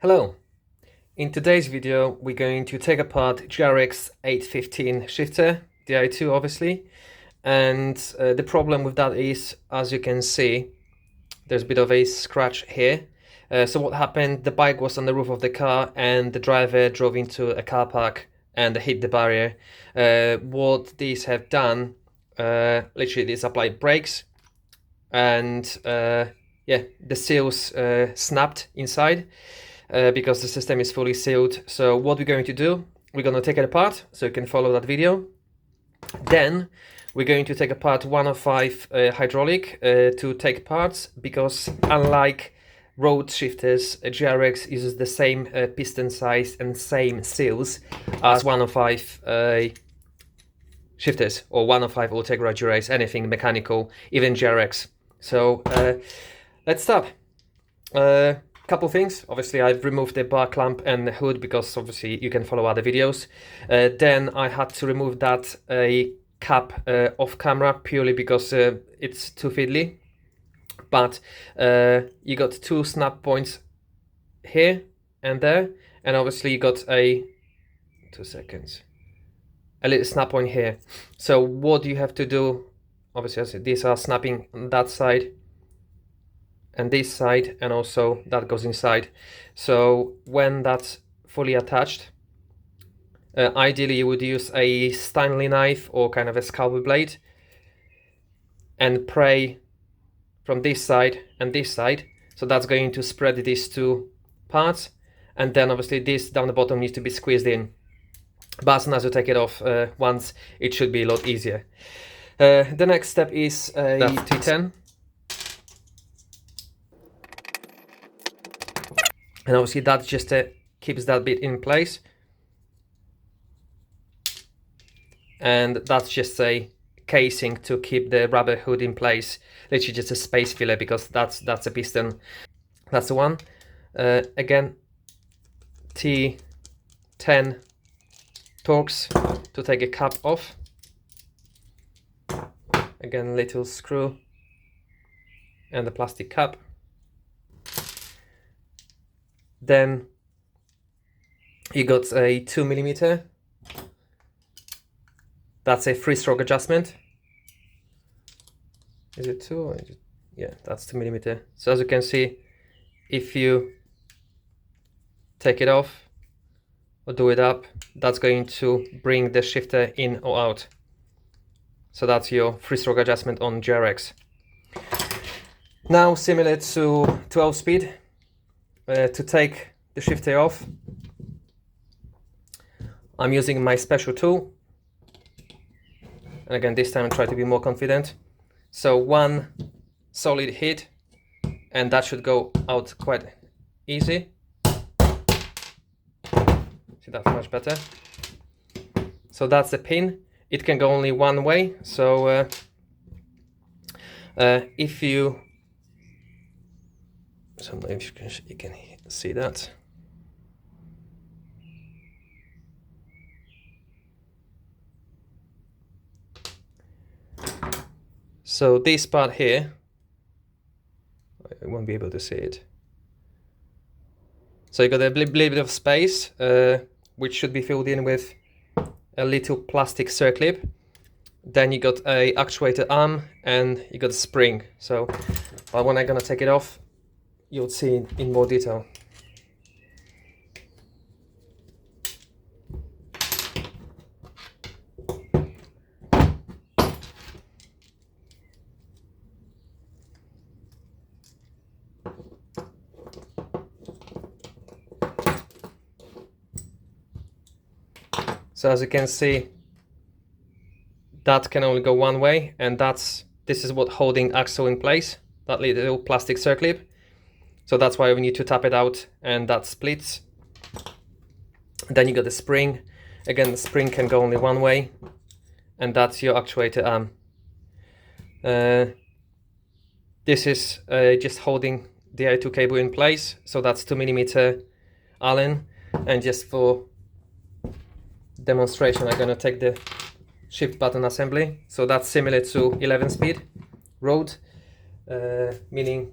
Hello, in today's video we're going to take apart GRX815 shifter, the i2 obviously, and the problem with that is, as you can see, there's a bit of a scratch here. So what happened, the bike was on the roof of the car and the driver drove into a car park and hit the barrier. What these have done, literally these applied brakes and yeah, the seals snapped inside. Because the system is fully sealed. So what we're going to do, we're going to take it apart so you can follow that video. Then we're going to take apart 105 hydraulic to take parts, because unlike road shifters, GRX uses the same piston size and same seals as 105 shifters or 105 Ultegra GRX, anything mechanical, even GRX. So let's start. Couple things. Obviously I've removed the bar clamp and the hood because obviously you can follow other videos. Then I had to remove that cap off camera purely because it's too fiddly. But you got two snap points here and there, and obviously you got a little snap point here. So what you have to do, obviously as these are snapping on that side and this side, and also that goes inside. So when that's fully attached, ideally you would use a Stanley knife or kind of a scalpel blade and pray from this side and this side. So that's going to spread these two parts, and then obviously this down the bottom needs to be squeezed in. But as soon as you take it off once, it should be a lot easier. The next step is a T10. And obviously that just keeps that bit in place, and that's just a casing to keep the rubber hood in place, literally just a space filler, because that's a piston. That's the one. Again, T10 torques to take a cap off. Again, little screw and the plastic cap. Then you got a 2mm. That's a free-stroke adjustment. Is it 2? Or is it... Yeah, that's 2mm. So as you can see, if you take it off or do it up, that's going to bring the shifter in or out. So that's your free-stroke adjustment on GRX. Now, similar to 12-speed, to take the shifter off, I'm using my special tool, and again this time I try to be more confident. So one solid hit and that should go out quite easy. See, that's much better. So that's the pin. It can go only one way, so if you, so if you can see that. So this part here, I won't be able to see it. So you got a little bit of space, which should be filled in with a little plastic circlip. Then you got a actuator arm and you got a spring. So when I'm gonna take it off, you'll see it in more detail. So as you can see, that can only go one way, and this is what holding axle in place, that little plastic circlip. So that's why we need to tap it out, and that splits. Then you got the spring. Again, the spring can go only one way, and that's your actuator arm. This is just holding the i2 cable in place, so that's 2mm Allen. And just for demonstration, I'm gonna take the shift button assembly. So that's similar to 11-speed road, meaning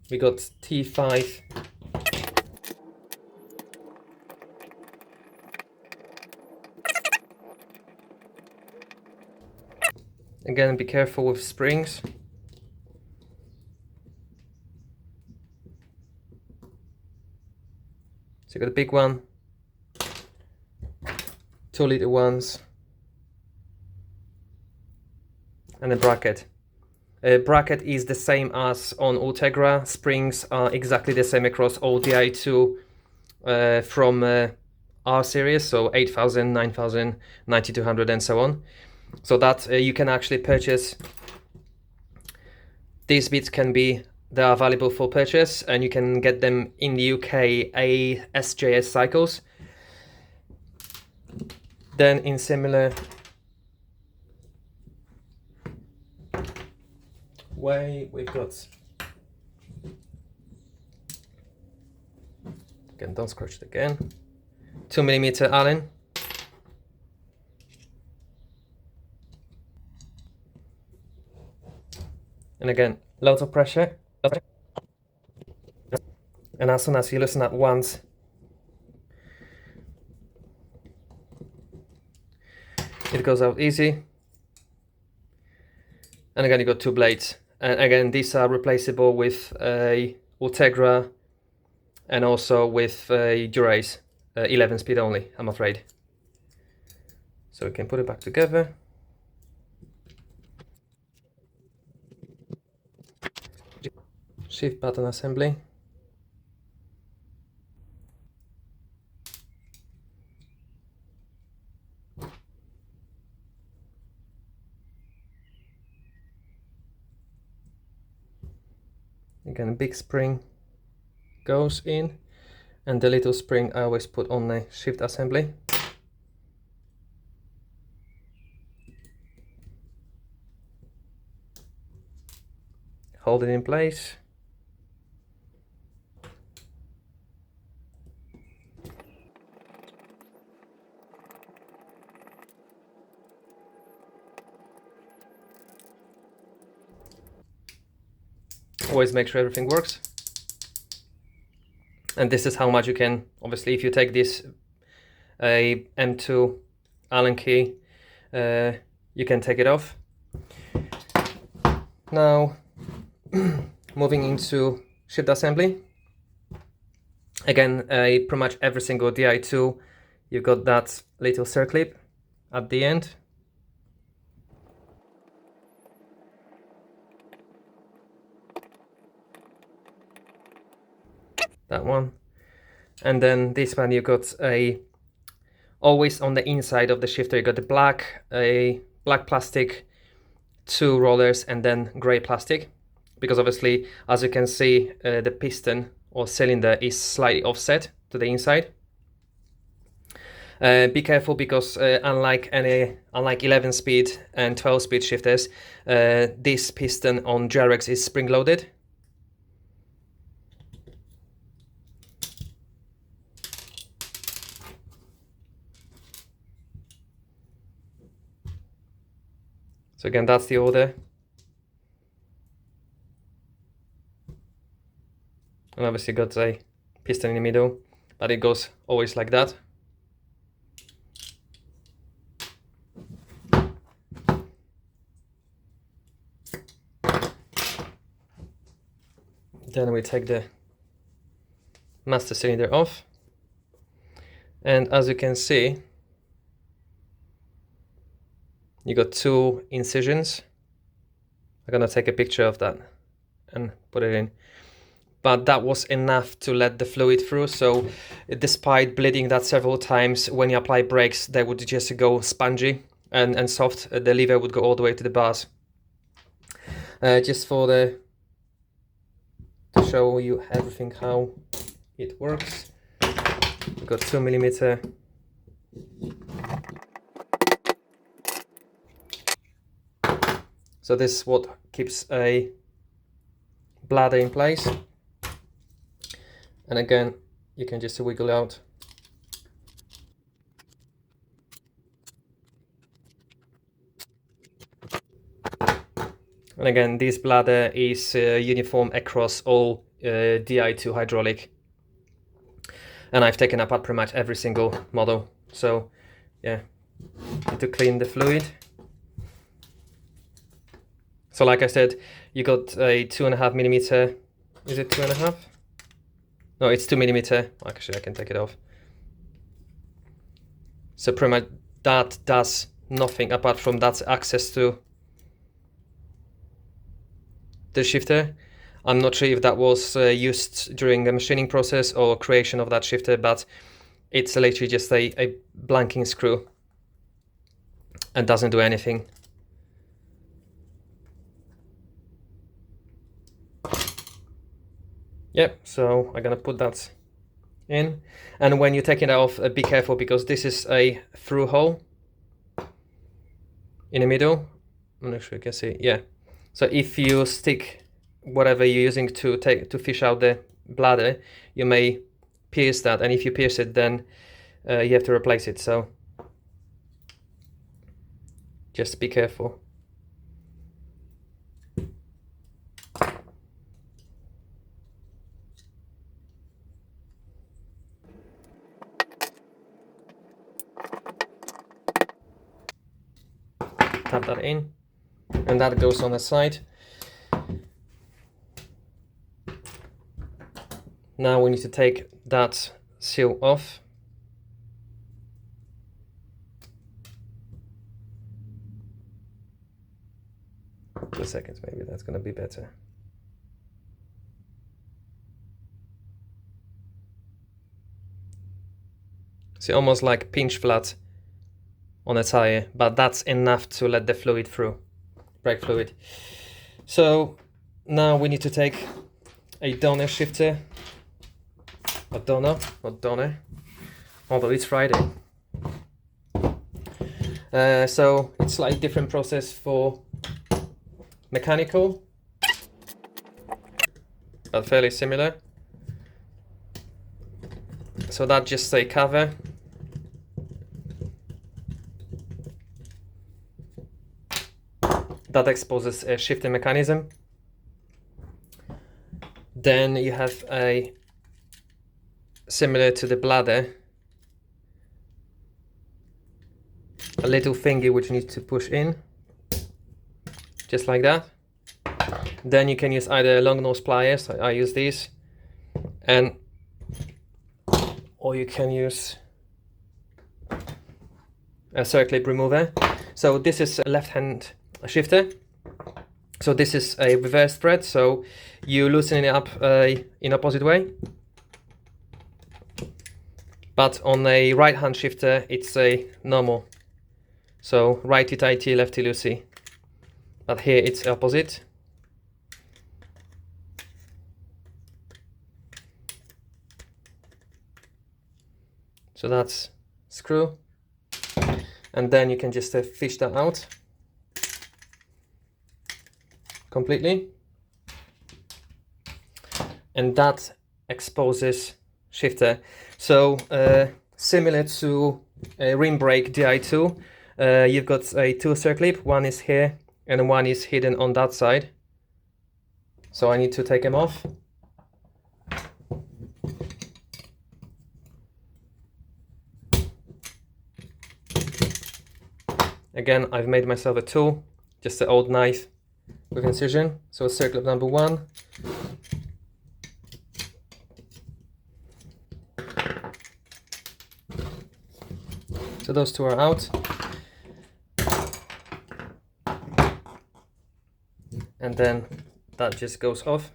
we got T5 Again, be careful with springs. So you got a big one, 2 little ones, and a bracket. Bracket is the same as on Ultegra. Springs are exactly the same across all Di2 from R series, so 8000, 9000, 9200 and so on. So that you can actually purchase. These bits they are available for purchase, and you can get them in the UK SJS Cycles. Then in similar way, we've got, again, don't scratch it again, 2mm Allen. And again, loads of pressure. And as soon as you loosen that once, it goes out easy. And again, you got 2 blades. And again, these are replaceable with a Ultegra and also with a GRX 11 speed only, I'm afraid. So we can put it back together. Shift button assembly. Again, a big spring goes in, and the little spring I always put on the shift assembly. Hold it in place. Always make sure everything works. And this is how much you can, obviously, if you take this a M2 Allen key, you can take it off. Now, moving into shift assembly. Again, pretty much every single Di2, you've got that little circlip at the end. That one. And then this one, you got always on the inside of the shifter, you got a black plastic, 2 rollers, and then gray plastic, because obviously, as you can see, the piston or cylinder is slightly offset to the inside. Be careful, because unlike 11 speed and 12 speed shifters, this piston on GRX is spring loaded. So again, that's the order. And obviously got a piston in the middle, but it goes always like that. Then we take the master cylinder off. And as you can see, you got 2 incisions. I'm gonna take a picture of that and put it in. But that was enough to let the fluid through. So despite bleeding that several times, when you apply brakes, they would just go spongy and soft. The lever would go all the way to the bars. Just to show you everything how it works. We've got 2mm. So this is what keeps a bladder in place. And again, you can just wiggle out. And again, this bladder is uniform across all Di2 hydraulic. And I've taken apart pretty much every single model. So yeah, need to clean the fluid. So like I said, you got a 2.5 millimeter. Is it 2.5? No, it's 2 millimeter. Actually, I can take it off. So pretty much that does nothing apart from that's access to the shifter. I'm not sure if that was used during the machining process or creation of that shifter, but it's literally just a blanking screw and doesn't do anything. Yep, so I'm gonna put that in. And when you're taking it off, be careful because this is a through hole in the middle. I'm not sure you can see, yeah. So if you stick whatever you're using to fish out the bladder, you may pierce that, and if you pierce it, then you have to replace it. So just be careful. Tap that in, and that goes on the side. Now we need to take that seal off. 2 seconds, maybe that's gonna be better. See, almost like pinch flat on a tire, but that's enough to let the fluid through, brake fluid. So now we need to take a donor shifter, a donor, not donor, although it's Friday. So it's like different process for mechanical, but fairly similar. So that's just a cover. That exposes a shifting mechanism. Then you have a, similar to the bladder, a little thingy which needs to push in, just like that. Then you can use either long nose pliers, I use these, and or you can use a circlip remover. So this is a left-hand shifter. So this is a reverse thread, so you loosen it up in opposite way. But on a right-hand shifter, it's a normal. So righty tighty, lefty loosey. But here it's opposite. So that's screw. And then you can just fish that out completely. And that exposes shifter. So similar to a rim brake Di2, you've got a two circlip, one is here and one is hidden on that side. So I need to take them off. Again, I've made myself a tool, just an old knife with incision. So circlip number one. So those two are out. And then that just goes off.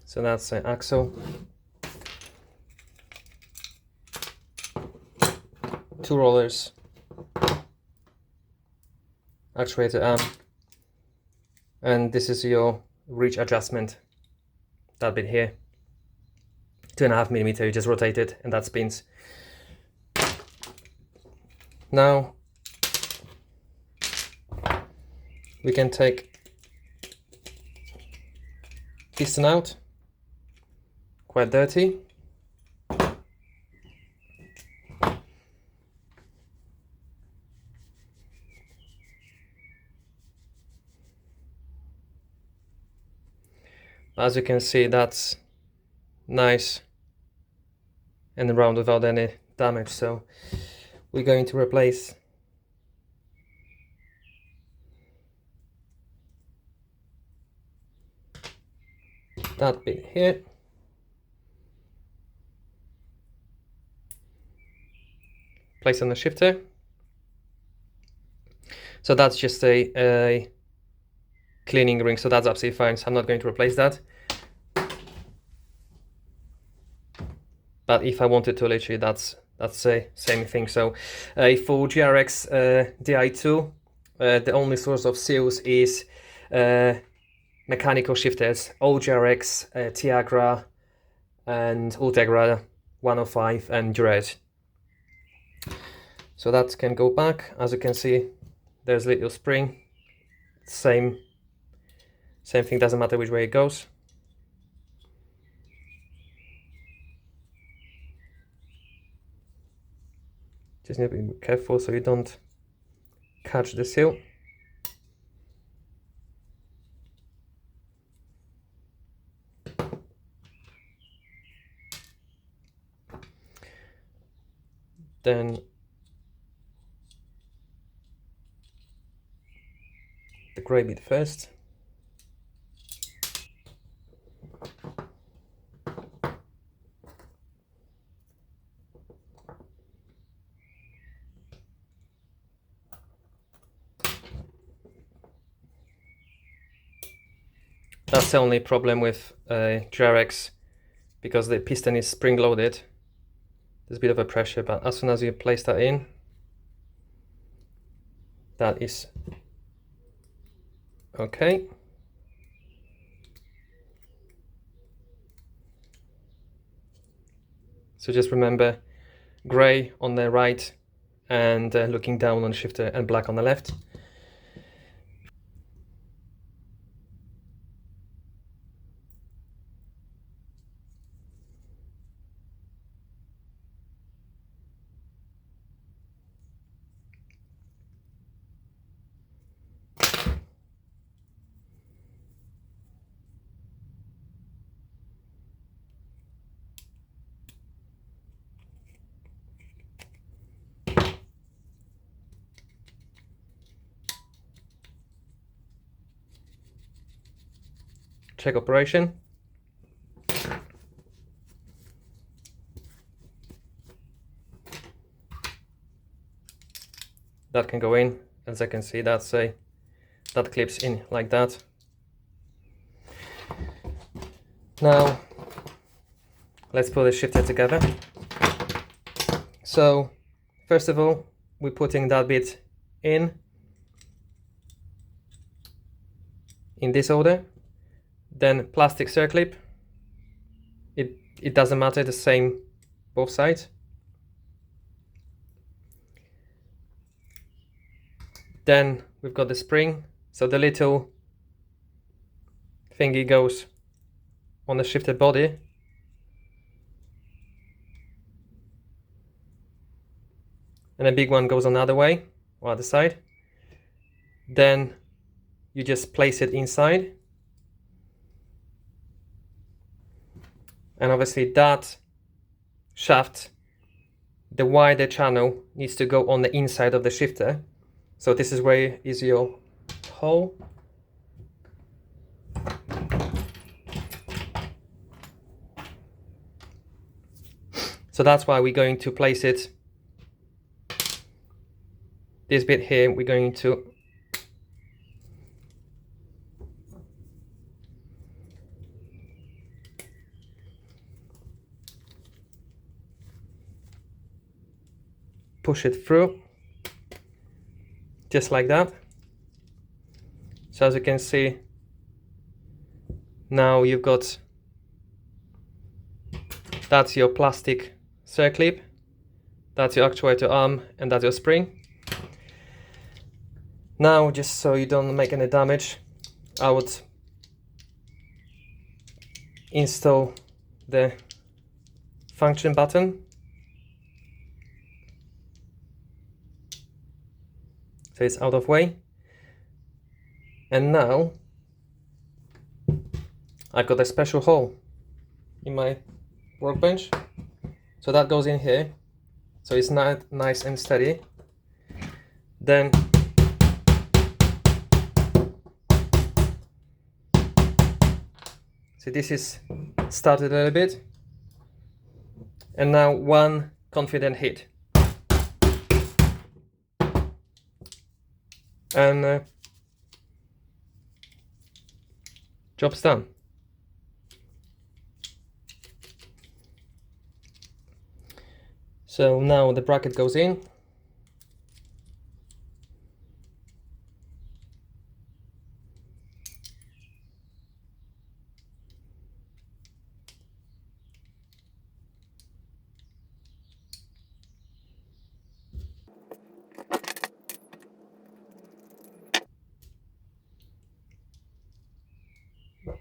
So that's an axle. Two rollers, actuator arm, and this is your reach adjustment, that bit here, 2.5 millimeter, you just rotate it and that spins. Now we can take piston out, quite dirty. As you can see, that's nice and round without any damaged, so we're going to replace that bit here. Place on the shifter. So that's just a cleaning ring, so that's absolutely fine, so I'm not going to replace that. But if I wanted to, literally that's the same thing. So for GRX Di2, the only source of seals is mechanical shifters, old GRX, Tiagra and Ultegra 105 and Dread. So that can go back. As you can see, there's a little spring. Same thing, doesn't matter which way it goes. Just need to be careful so you don't catch the seal. Then the grey bit first. That's the only problem with GRX, because the piston is spring loaded. There's a bit of a pressure, but as soon as you place that in, that is okay. So just remember, grey on the right and looking down on the shifter, and black on the left. Check operation. That can go in, as I can see, that clips in like that. Now let's put the shifter together. So first of all, we're putting that bit in this order. Then plastic circlip. It doesn't matter, the same both sides. Then we've got the spring, so the little thingy goes on the shifted body. And a big one goes on the other way, or other side. Then you just place it inside. And obviously that shaft, the wider channel, needs to go on the inside of the shifter. So this is where is your hole. So that's why we're going to place it. This bit here, we're going to push it through, just like that. So as you can see, now you've got, that's your plastic circlip, that's your actuator arm, and that's your spring. Now, just so you don't make any damage, I would install the function button. So it's out of way. And now I've got a special hole in my workbench. So that goes in here. so it's not nice and steady. Then so this is started a little bit, and now one confident hit, and job's done. So now the bracket goes in.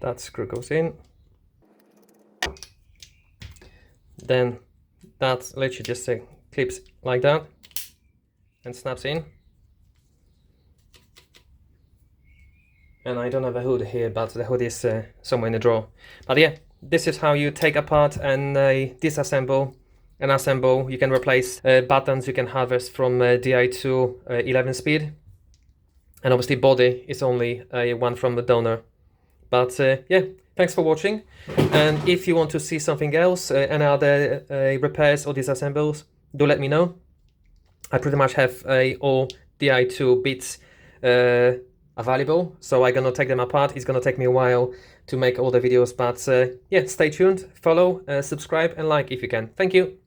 That screw goes in. Then that literally just clips like that and snaps in. And I don't have a hood here, but the hood is somewhere in the drawer. But yeah, this is how you take apart and disassemble and assemble. You can replace buttons you can harvest from DI2 11 speed. And obviously body is only one from the donor. But yeah, thanks for watching. And if you want to see something else, any other repairs or disassembles, do let me know. I pretty much have all DI2 bits available, so I'm gonna take them apart. It's gonna take me a while to make all the videos, but yeah, stay tuned, follow, subscribe and like if you can. Thank you.